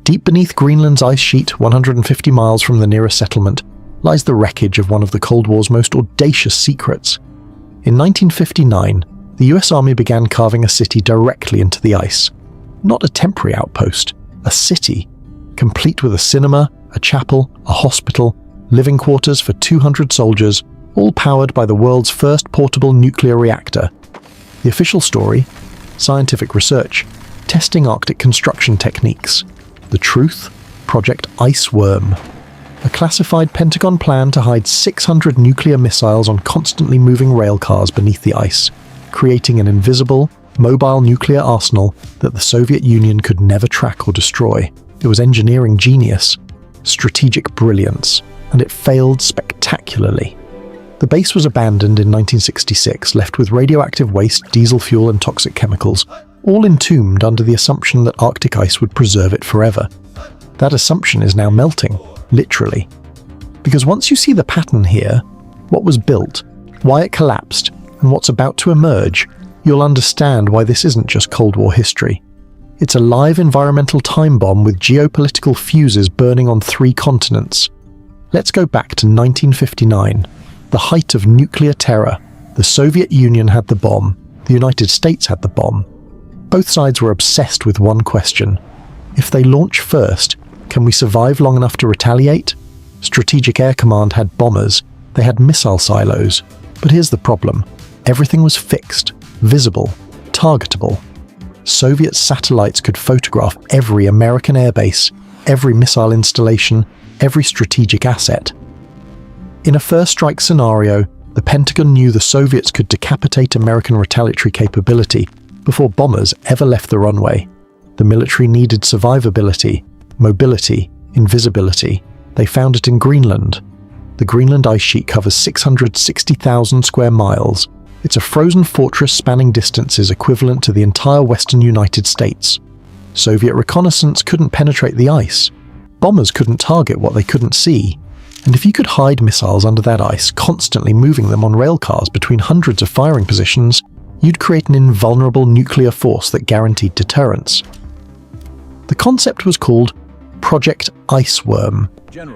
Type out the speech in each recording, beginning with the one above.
Deep beneath Greenland's ice sheet, 150 miles from the nearest settlement, lies the wreckage of one of the Cold War's most audacious secrets. In 1959, the US Army began carving a city directly into the ice. Not a temporary outpost, a city, complete with a cinema, a chapel, a hospital, living quarters for 200 soldiers, all powered by the world's first portable nuclear reactor. The official story? Scientific research, testing Arctic construction techniques. The truth? Project Iceworm. A classified Pentagon plan to hide 600 nuclear missiles on constantly moving rail cars beneath the ice, creating an invisible, mobile nuclear arsenal that the Soviet Union could never track or destroy. It was engineering genius, strategic brilliance, and it failed spectacularly. The base was abandoned in 1966, left with radioactive waste, diesel fuel, and toxic chemicals, all entombed under the assumption that Arctic ice would preserve it forever. That assumption is now melting, literally. Because once you see the pattern here, what was built, why it collapsed, and what's about to emerge, you'll understand why this isn't just Cold War history. It's a live environmental time bomb with geopolitical fuses burning on 3 continents. Let's go back to 1959, the height of nuclear terror. The Soviet Union had the bomb, the United States had the bomb. Both sides were obsessed with one question. If they launch first, can we survive long enough to retaliate? Strategic Air Command had bombers, they had missile silos. But here's the problem. Everything was fixed, visible, targetable. Soviet satellites could photograph every American airbase, every missile installation, every strategic asset. In a first strike scenario, the Pentagon knew the Soviets could decapitate American retaliatory capability before bombers ever left the runway. The military needed survivability, mobility, invisibility. They found it in Greenland. The Greenland ice sheet covers 660,000 square miles. It's a frozen fortress spanning distances equivalent to the entire western United States. Soviet reconnaissance couldn't penetrate the ice. Bombers couldn't target what they couldn't see. And if you could hide missiles under that ice, constantly moving them on railcars between hundreds of firing positions, you'd create an invulnerable nuclear force that guaranteed deterrence. The concept was called Project Iceworm.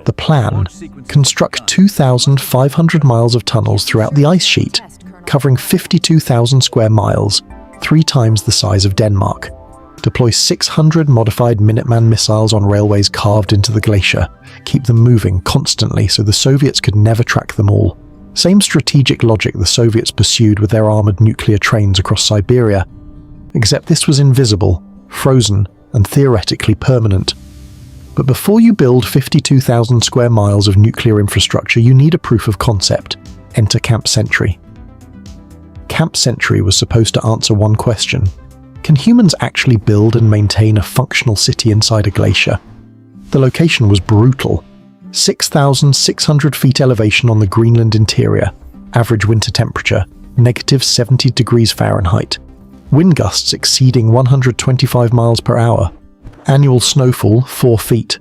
The plan: construct 2,500 miles of tunnels throughout the ice sheet, covering 52,000 square miles, 3 times the size of Denmark. Deploy 600 modified Minuteman missiles on railways carved into the glacier. Keep them moving constantly so the Soviets could never track them all. Same strategic logic the Soviets pursued with their armored nuclear trains across Siberia. Except this was invisible, frozen, and theoretically permanent. But before you build 52,000 square miles of nuclear infrastructure, you need a proof of concept. Enter Camp Sentry. Camp Sentry was supposed to answer one question. Can humans actually build and maintain a functional city inside a glacier? The location was brutal. 6,600 feet elevation on the Greenland interior, average winter temperature, -70 degrees Fahrenheit. Wind gusts exceeding 125 miles per hour. Annual snowfall 4 feet.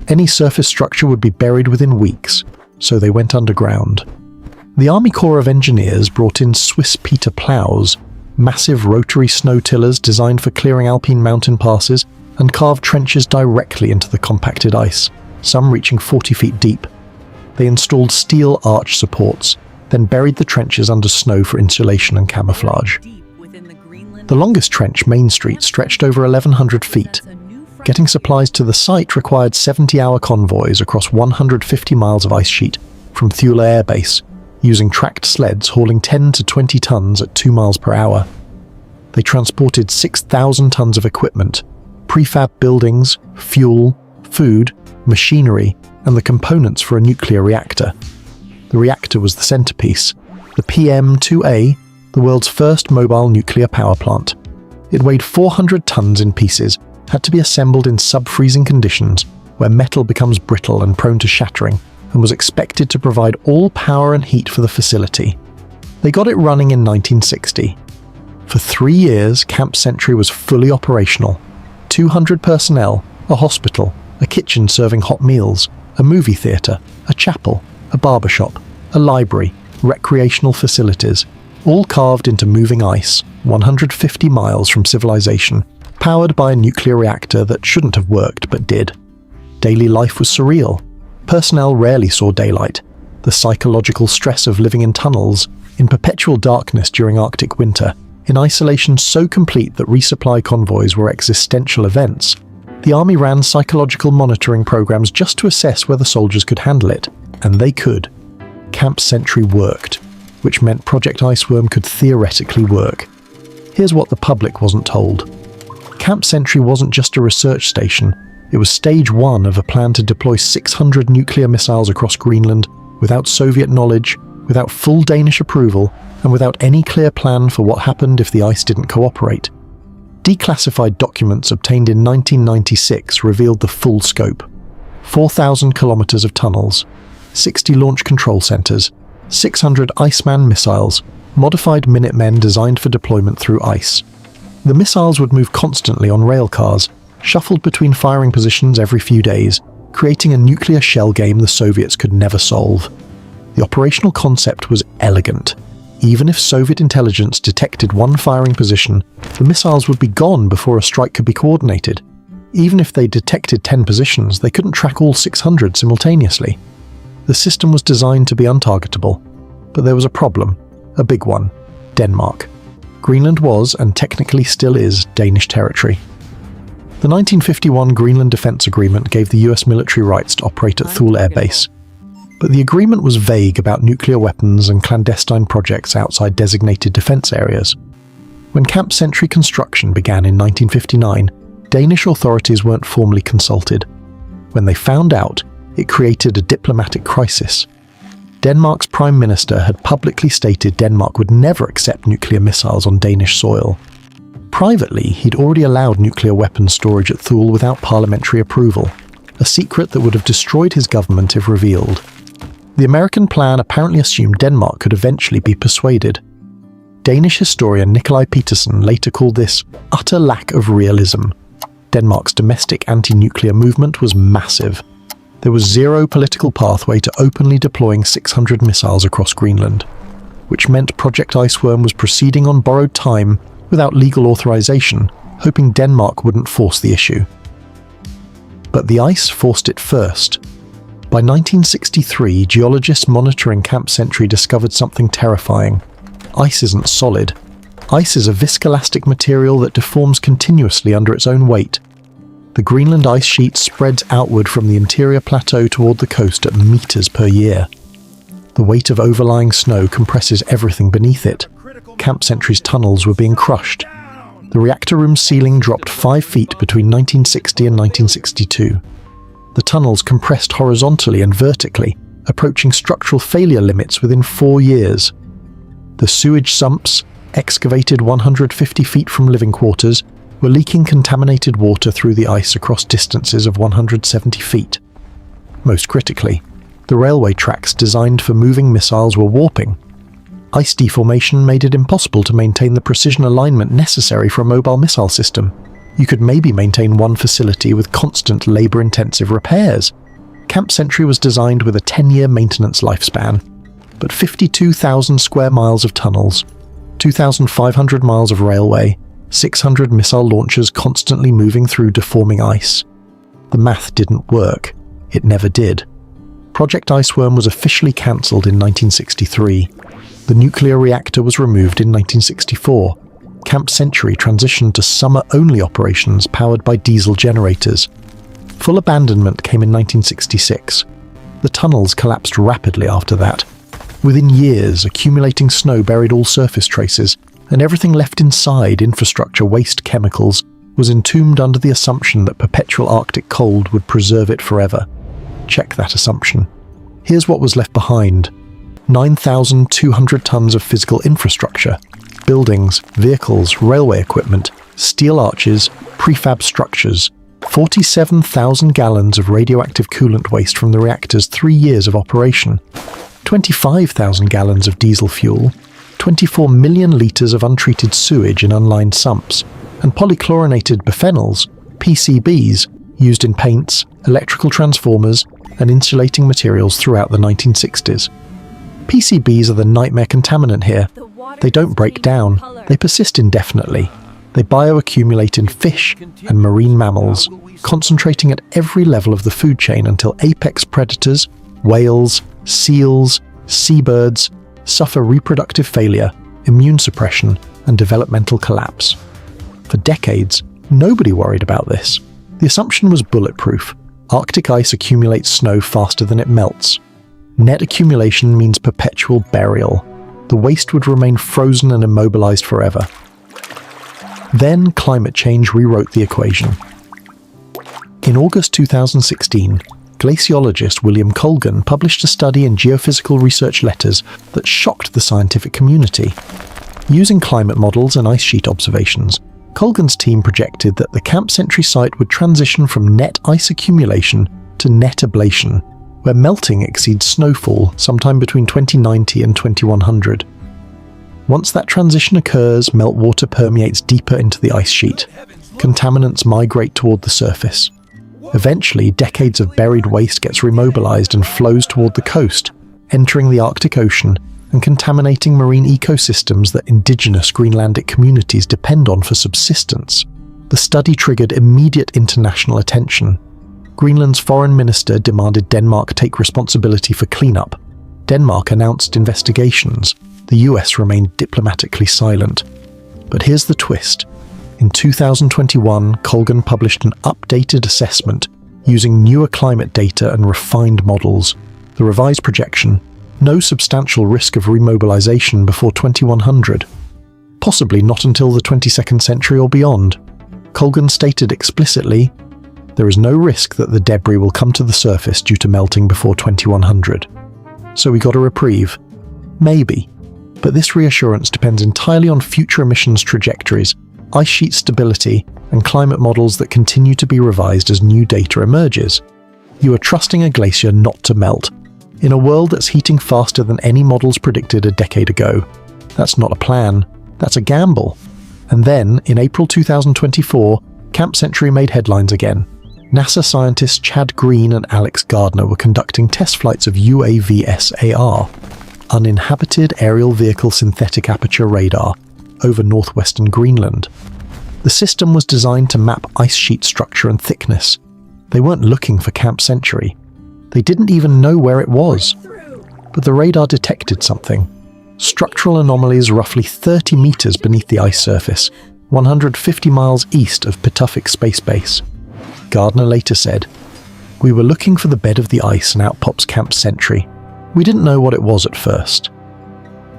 Any surface structure would be buried within weeks, so they went underground. The Army Corps of Engineers brought in Swiss Peter plows, massive rotary snow tillers designed for clearing alpine mountain passes, and carved trenches directly into the compacted ice, some reaching 40 feet deep. They installed steel arch supports, then buried the trenches under snow for insulation and camouflage. The longest trench, Main Street, stretched over 1,100 feet. Getting supplies to the site required 70-hour convoys across 150 miles of ice sheet from Thule Air Base, using tracked sleds hauling 10 to 20 tons at 2 miles per hour. They transported 6,000 tons of equipment, prefab buildings, fuel, food, machinery, and the components for a nuclear reactor. The reactor was the centerpiece, the PM-2A, the world's first mobile nuclear power plant. It weighed 400 tons in pieces, had to be assembled in sub-freezing conditions where metal becomes brittle and prone to shattering, and was expected to provide all power and heat for the facility. They got it running in 1960. For 3 years, Camp Sentry was fully operational. 200 personnel, a hospital, a kitchen serving hot meals, a movie theatre, a chapel, a barbershop, a library, recreational facilities, all carved into moving ice, 150 miles from civilization, powered by a nuclear reactor that shouldn't have worked but did. Daily life was surreal. Personnel rarely saw daylight. The psychological stress of living in tunnels, in perpetual darkness during Arctic winter, in isolation so complete that resupply convoys were existential events. The Army ran psychological monitoring programs just to assess whether soldiers could handle it, and they could. Camp Sentry worked, which meant Project Iceworm could theoretically work. Here's what the public wasn't told. Camp Sentry wasn't just a research station, it was stage one of a plan to deploy 600 nuclear missiles across Greenland without Soviet knowledge, without full Danish approval, and without any clear plan for what happened if the ice didn't cooperate. Declassified documents obtained in 1996 revealed the full scope. 4,000 kilometers of tunnels, 60 launch control centers, 600 Iceman missiles, modified Minutemen designed for deployment through ice. The missiles would move constantly on rail cars, shuffled between firing positions every few days, creating a nuclear shell game the Soviets could never solve. The operational concept was elegant. Even if Soviet intelligence detected one firing position, the missiles would be gone before a strike could be coordinated. Even if they detected 10 positions, they couldn't track all 600 simultaneously. The system was designed to be untargetable, but there was a problem, a big one: Denmark. Greenland was, and technically still is, Danish territory. The 1951 Greenland Defense Agreement gave the US military rights to operate at Thule Air Base. But the agreement was vague about nuclear weapons and clandestine projects outside designated defense areas. When Camp Sentry construction began in 1959, Danish authorities weren't formally consulted. When they found out, it created a diplomatic crisis. Denmark's Prime Minister had publicly stated Denmark would never accept nuclear missiles on Danish soil. Privately, he'd already allowed nuclear weapons storage at Thule without parliamentary approval, a secret that would have destroyed his government if revealed. The American plan apparently assumed Denmark could eventually be persuaded. Danish historian Nikolai Petersen later called this utter lack of realism. Denmark's domestic anti-nuclear movement was massive. There was zero political pathway to openly deploying 600 missiles across Greenland, which meant Project Iceworm was proceeding on borrowed time without legal authorization, hoping Denmark wouldn't force the issue. But the ice forced it first. By 1963, geologists monitoring Camp Sentry discovered something terrifying. Ice isn't solid. Ice is a viscoelastic material that deforms continuously under its own weight. The Greenland ice sheet spreads outward from the interior plateau toward the coast at meters per year. The weight of overlying snow compresses everything beneath it. Camp Sentry's tunnels were being crushed. The reactor room ceiling dropped 5 feet between 1960 and 1962. The tunnels compressed horizontally and vertically, approaching structural failure limits within 4 years. The sewage sumps, excavated 150 feet from living quarters, were leaking contaminated water through the ice across distances of 170 feet. Most critically, the railway tracks designed for moving missiles were warping. Ice deformation made it impossible to maintain the precision alignment necessary for a mobile missile system. You could maybe maintain one facility with constant labor-intensive repairs. Camp Sentry was designed with a 10-year maintenance lifespan, but 52,000 square miles of tunnels, 2,500 miles of railway, 600 missile launchers constantly moving through deforming ice. The math didn't work. It never did. Project Iceworm was officially cancelled in 1963. The nuclear reactor was removed in 1964. Camp Sentry transitioned to summer-only operations powered by diesel generators. Full abandonment came in 1966. The tunnels collapsed rapidly after that. Within years, accumulating snow buried all surface traces, and everything left inside, infrastructure, waste, chemicals, was entombed under the assumption that perpetual Arctic cold would preserve it forever. Check that assumption. Here's what was left behind. 9,200 tons of physical infrastructure, buildings, vehicles, railway equipment, steel arches, prefab structures, 47,000 gallons of radioactive coolant waste from the reactor's 3 years of operation, 25,000 gallons of diesel fuel, 24 million litres of untreated sewage in unlined sumps, and polychlorinated biphenyls, PCBs, used in paints, electrical transformers, and insulating materials throughout the 1960s. PCBs are the nightmare contaminant here. They don't break down, they persist indefinitely. They bioaccumulate in fish and marine mammals, concentrating at every level of the food chain until apex predators, whales, seals, seabirds, suffer reproductive failure, immune suppression, and developmental collapse. For decades, nobody worried about this. The assumption was bulletproof. Arctic ice accumulates snow faster than it melts. Net accumulation means perpetual burial. The waste would remain frozen and immobilized forever. Then climate change rewrote the equation. In August 2016, glaciologist William Colgan published a study in Geophysical Research Letters that shocked the scientific community. Using climate models and ice sheet observations, Colgan's team projected that the Camp Century site would transition from net ice accumulation to net ablation, where melting exceeds snowfall sometime between 2090 and 2100. Once that transition occurs, meltwater permeates deeper into the ice sheet. Contaminants migrate toward the surface. Eventually, decades of buried waste gets remobilized and flows toward the coast, entering the Arctic Ocean and contaminating marine ecosystems that indigenous Greenlandic communities depend on for subsistence. The study triggered immediate international attention. Greenland's foreign minister demanded Denmark take responsibility for cleanup. Denmark announced investigations. The US remained diplomatically silent. But here's the twist. In 2021, Colgan published an updated assessment using newer climate data and refined models. The revised projection: no substantial risk of remobilization before 2100. Possibly not until the 22nd century or beyond. Colgan stated explicitly, there is no risk that the debris will come to the surface due to melting before 2100. So we got a reprieve? Maybe. But this reassurance depends entirely on future emissions trajectories, ice sheet stability, and climate models that continue to be revised as new data emerges. You are trusting a glacier not to melt, in a world that's heating faster than any models predicted a decade ago. That's not a plan, that's a gamble. And then, in April 2024, Camp Century made headlines again. NASA scientists Chad Green and Alex Gardner were conducting test flights of UAVSAR, Uninhabited Aerial Vehicle Synthetic Aperture Radar, over northwestern Greenland. The system was designed to map ice sheet structure and thickness. They weren't looking for Camp Century. They didn't even know where it was. But the radar detected something. Structural anomalies roughly 30 meters beneath the ice surface, 150 miles east of Pituffik Space Base. Gardner later said, "We were looking for the bed of the ice and out pops Camp Century. We didn't know what it was at first."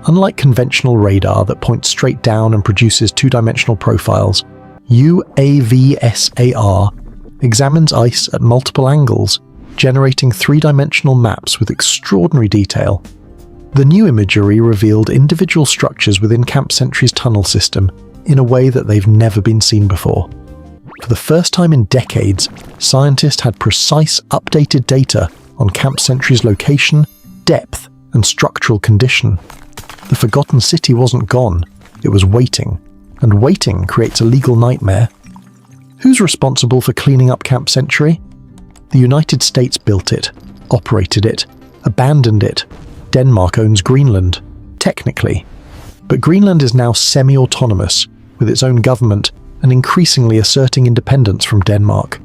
Unlike conventional radar that points straight down and produces two-dimensional profiles, UAVSAR examines ice at multiple angles, generating three-dimensional maps with extraordinary detail. The new imagery revealed individual structures within Camp Century's tunnel system in a way that they've never been seen before. For the first time in decades, scientists had precise, updated data on Camp Century's location, depth, and structural condition. The forgotten city wasn't gone, it was waiting. And waiting creates a legal nightmare. Who's responsible for cleaning up Camp Century? The United States built it, operated it, abandoned it. Denmark owns Greenland, technically. But Greenland is now semi-autonomous, with its own government and increasingly asserting independence from Denmark.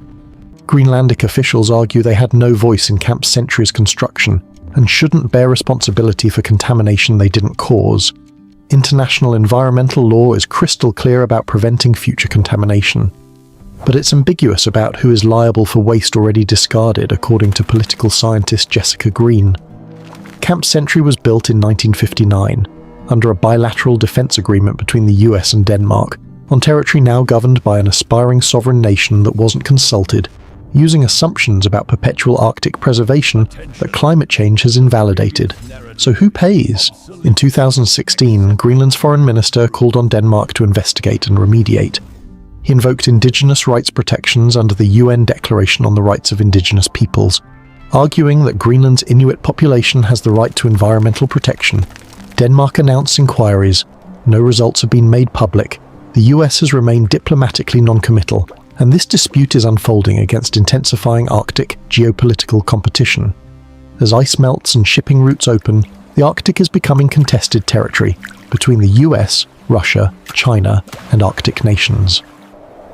Greenlandic officials argue they had no voice in Camp Century's construction and shouldn't bear responsibility for contamination they didn't cause. International environmental law is crystal clear about preventing future contamination. But it's ambiguous about who is liable for waste already discarded, according to political scientist Jessica Green. Camp Century was built in 1959, under a bilateral defense agreement between the US and Denmark, on territory now governed by an aspiring sovereign nation that wasn't consulted, using assumptions about perpetual Arctic preservation that climate change has invalidated. So who pays? In 2016, Greenland's foreign minister called on Denmark to investigate and remediate. He invoked indigenous rights protections under the UN Declaration on the Rights of Indigenous Peoples, arguing that Greenland's Inuit population has the right to environmental protection. Denmark announced inquiries. No results have been made public. The US has remained diplomatically non-committal, and this dispute is unfolding against intensifying Arctic geopolitical competition. As ice melts and shipping routes open, the Arctic is becoming contested territory between the US, Russia, China, and Arctic nations.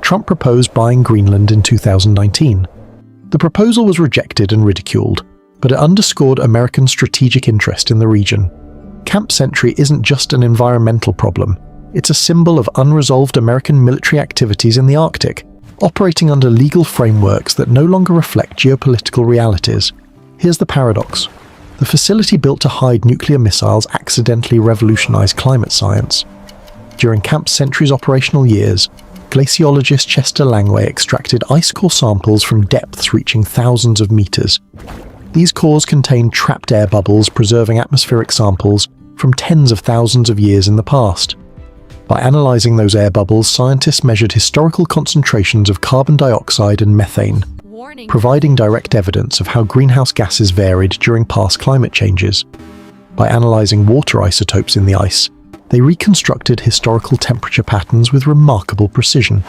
Trump proposed buying Greenland in 2019. The proposal was rejected and ridiculed, but it underscored American strategic interest in the region. Camp Century isn't just an environmental problem, it's a symbol of unresolved American military activities in the Arctic, operating under legal frameworks that no longer reflect geopolitical realities. Here's the paradox. The facility built to hide nuclear missiles accidentally revolutionized climate science. During Camp Century's operational years, glaciologist Chester Langway extracted ice core samples from depths reaching thousands of meters. These cores contained trapped air bubbles preserving atmospheric samples from tens of thousands of years in the past. By analyzing those air bubbles, scientists measured historical concentrations of carbon dioxide and methane, providing direct evidence of how greenhouse gases varied during past climate changes. By analyzing water isotopes in the ice, they reconstructed historical temperature patterns with remarkable precision.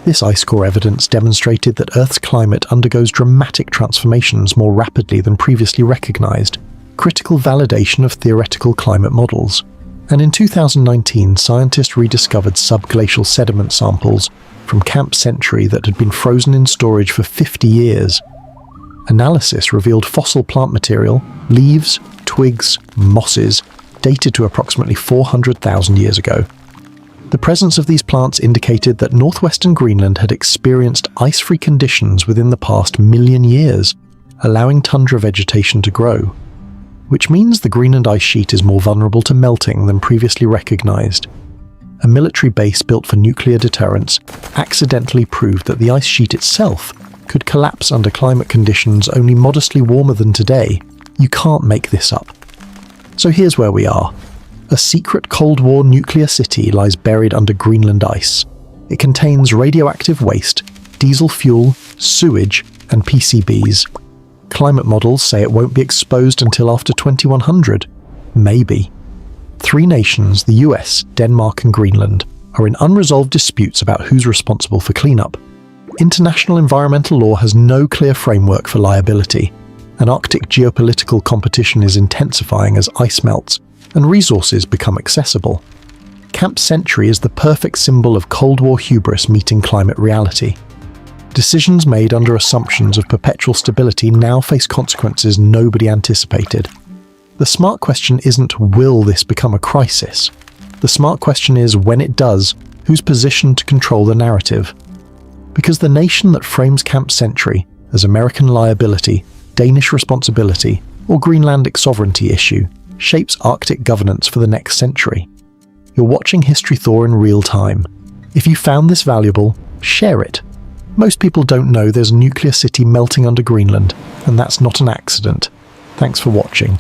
This ice core evidence demonstrated that Earth's climate undergoes dramatic transformations more rapidly than previously recognized, critical validation of theoretical climate models. And in 2019, scientists rediscovered subglacial sediment samples from Camp Century that had been frozen in storage for 50 years. Analysis revealed fossil plant material, leaves, twigs, mosses, dated to approximately 400,000 years ago. The presence of these plants indicated that northwestern Greenland had experienced ice-free conditions within the past million years, allowing tundra vegetation to grow, which means the Greenland ice sheet is more vulnerable to melting than previously recognized. A military base built for nuclear deterrence accidentally proved that the ice sheet itself could collapse under climate conditions only modestly warmer than today. You can't make this up. So here's where we are. A secret Cold War nuclear city lies buried under Greenland ice. It contains radioactive waste, diesel fuel, sewage, and PCBs. Climate models say it won't be exposed until after 2100. Maybe. 3 nations, the US, Denmark, and Greenland, are in unresolved disputes about who's responsible for cleanup. International environmental law has no clear framework for liability, and Arctic geopolitical competition is intensifying as ice melts and resources become accessible. Camp Century is the perfect symbol of Cold War hubris meeting climate reality. Decisions made under assumptions of perpetual stability now face consequences nobody anticipated. The smart question isn't, will this become a crisis? The smart question is, when it does, who's positioned to control the narrative? Because the nation that frames Camp Century as American liability, Danish responsibility, or Greenlandic sovereignty issue shapes Arctic governance for the next century. You're watching History Thaw in real time. If you found this valuable, share it. Most people don't know there's a nuclear city melting under Greenland, and that's not an accident. Thanks for watching.